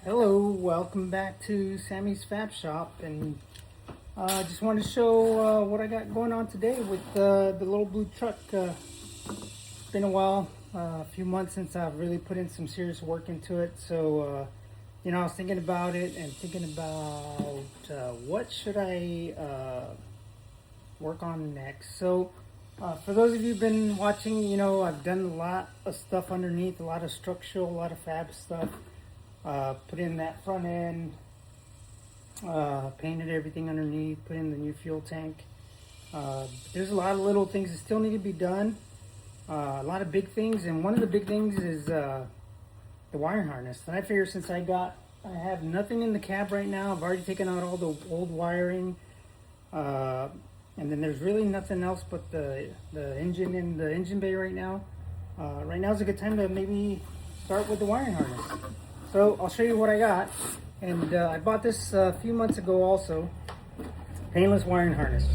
Hello, welcome back to Sammy's Fab Shop, and I just wanted to show what I got going on today with the little blue truck. It's been a while, a few months since I've really put in some serious work into it, so I was thinking about it and thinking about what should I work on next. So for those of you who've been watching, I've done a lot of stuff underneath, a lot of structural, a lot of fab stuff. Put in that front end, painted everything underneath, put in the new fuel tank. There's a lot of little things that still need to be done, a lot of big things, and one of the big things is the wiring harness. And I figure since I have nothing in the cab right now, I've already taken out all the old wiring, and then there's really nothing else but the engine in the engine bay right now. Right now is a good time to maybe start with the wiring harness. So I'll show you what I got, and I bought this a few months ago also. Painless wiring harness.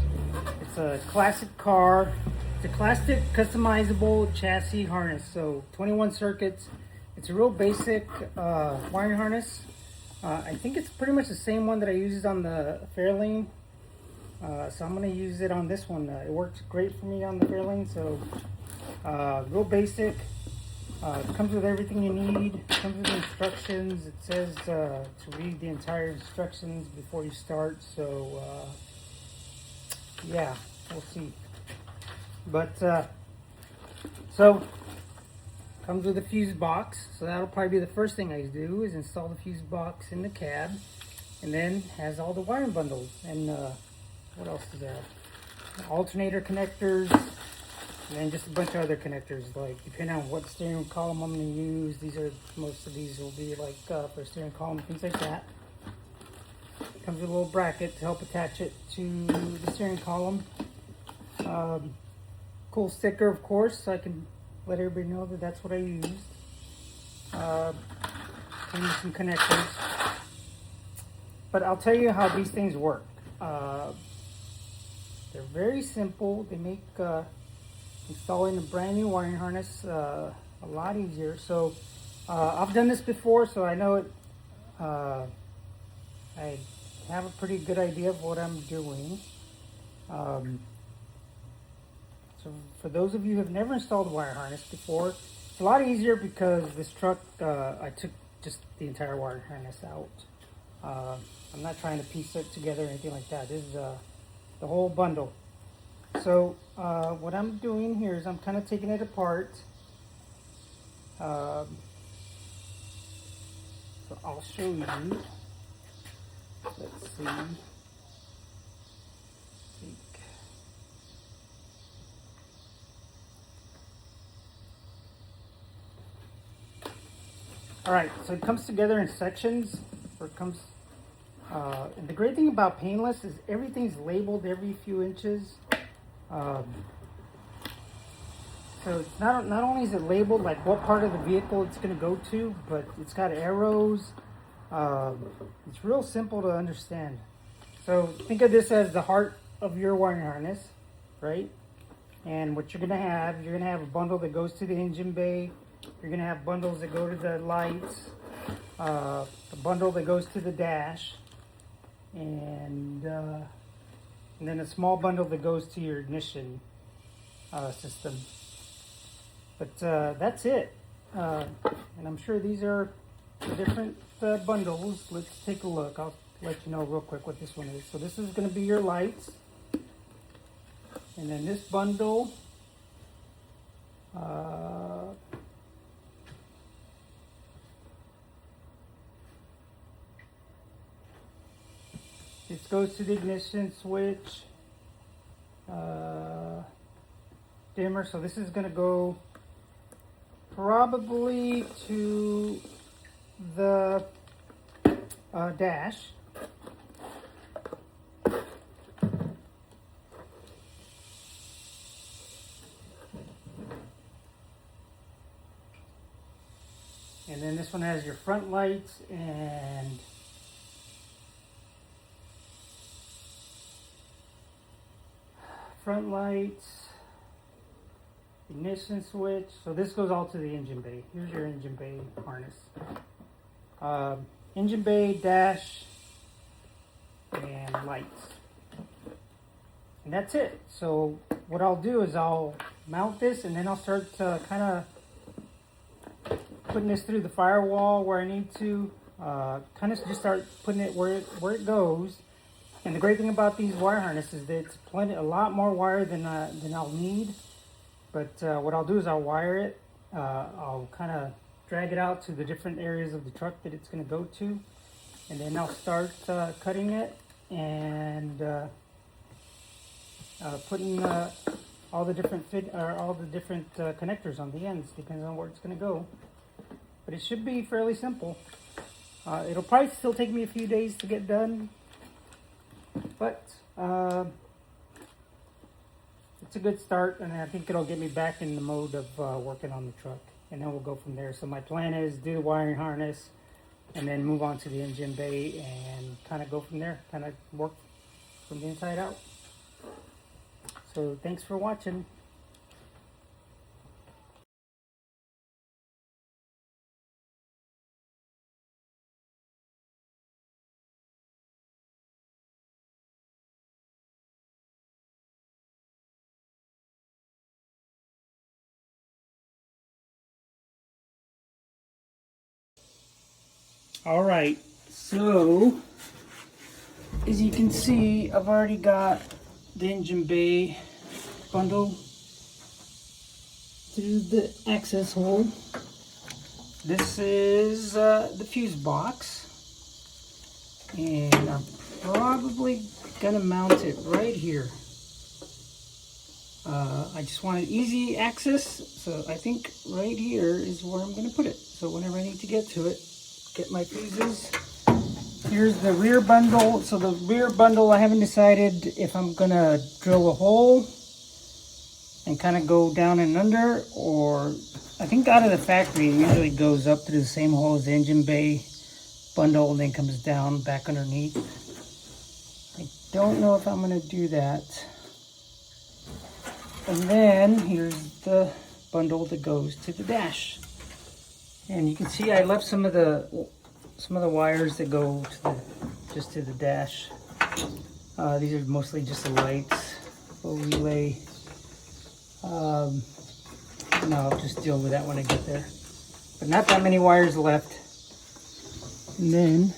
It's a classic car. It's a classic customizable chassis harness. So 21 circuits. It's a real basic wiring harness. I think it's pretty much the same one that I used on the Fairlane. So I'm going to use it on this one. It works great for me on the Fairlane. So real basic. It comes with everything you need. It comes with instructions. It says to read the entire instructions before you start. So, yeah, we'll see. But, so, comes with a fuse box. So that'll probably be the first thing I do is install the fuse box in the cab. And then has all the wiring bundles. And what else is there? Alternator connectors. And then just a bunch of other connectors, like depending on what steering column I'm going to use. Most of these will be like for steering column, things like that. Comes with a little bracket to help attach it to the steering column. Cool sticker, of course, so I can let everybody know that that's what I used. And some connectors. But I'll tell you how these things work. They're very simple. They make installing a brand new wiring harness a lot easier. So I've done this before, so I know it. I have a pretty good idea of what I'm doing. So for those of you who have never installed a wire harness before, it's a lot easier because this truck, I took just the entire wire harness out. I'm not trying to piece it together or anything like that. This is the whole bundle. So what I'm doing here is I'm kind of taking it apart. So I'll show you. Let's see. All right, so it comes together in sections. Or it comes. And the great thing about Painless is everything's labeled every few inches. So it's not only is it labeled like what part of the vehicle it's going to go to, but it's got arrows. It's real simple to understand. So think of this as the heart of your wiring harness, right? And what you're going to have a bundle that goes to the engine bay. You're going to have bundles that go to the lights, a bundle that goes to the dash, and then a small bundle that goes to your ignition system. But that's it. And I'm sure these are the different bundles. Let's take a look. I'll let you know real quick what this one is. So this is going to be your lights. And then this bundle, this goes to the ignition switch, dimmer. So this is going to go probably to the dash. And then this one has your front lights and ignition switch. So this goes all to the engine bay. Here's your engine bay harness. engine bay, dash, and lights. And that's it. So what I'll do is I'll mount this, and then I'll start kind of putting this through the firewall where I need to. Kind of just start putting it where it goes. And the great thing about these wire harnesses is that it's a lot more wire than I'll need. But what I'll do is I'll wire it. I'll kind of drag it out to the different areas of the truck that it's going to go to, and then I'll start cutting it and putting all the different connectors on the ends, depends on where it's going to go. But it should be fairly simple. It'll probably still take me a few days to get done, but it's a good start, and I think it'll get me back in the mode of working on the truck, and then we'll go from there. So my plan is do the wiring harness and then move on to the engine bay and kind of go from there, kind of work from the inside out. So thanks for watching. All right, so as you can see, I've already got the engine bay bundle through the access hole. This is the fuse box, and I'm probably gonna mount it right here. I just wanted easy access, so I think right here is where I'm gonna put it. So whenever I need to get to it, get my fuses. Here's the rear bundle. So the rear bundle, I haven't decided if I'm gonna drill a hole and kind of go down and under, or I think out of the factory it usually goes up through the same hole as the engine bay bundle and then comes down back underneath. I don't know if I'm gonna do that. And then here's the bundle that goes to the dash. And you can see I left some of the wires that go to the dash. These are mostly just the lights, full relay. No, I'll just deal with that when I get there. But not that many wires left. And then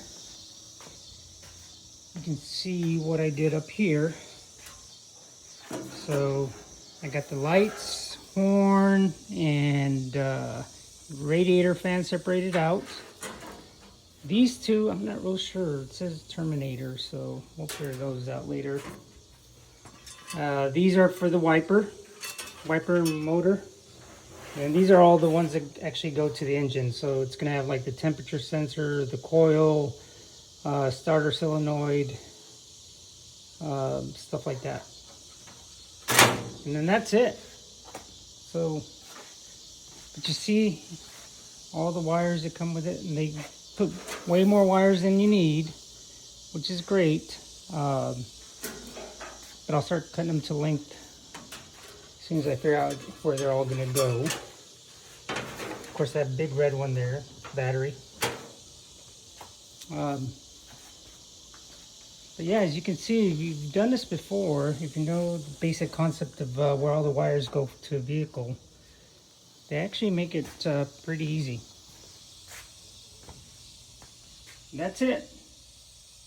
you can see what I did up here. So I got the lights, horn, and radiator fan separated out. These two, I'm not real sure. It says Terminator, so we'll figure those out later. These are for the wiper motor. And these are all the ones that actually go to the engine. So it's going to have like the temperature sensor, the coil, starter solenoid, stuff like that. And then that's it. So, but you see all the wires that come with it, and they put way more wires than you need, which is great. But I'll start cutting them to length as soon as I figure out where they're all going to go. Of course, that big red one there, battery. But yeah, as you can see, if you've done this before, if you know the basic concept of where all the wires go to a vehicle, they actually make it pretty easy. And that's it.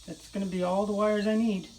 That's going to be all the wires I need.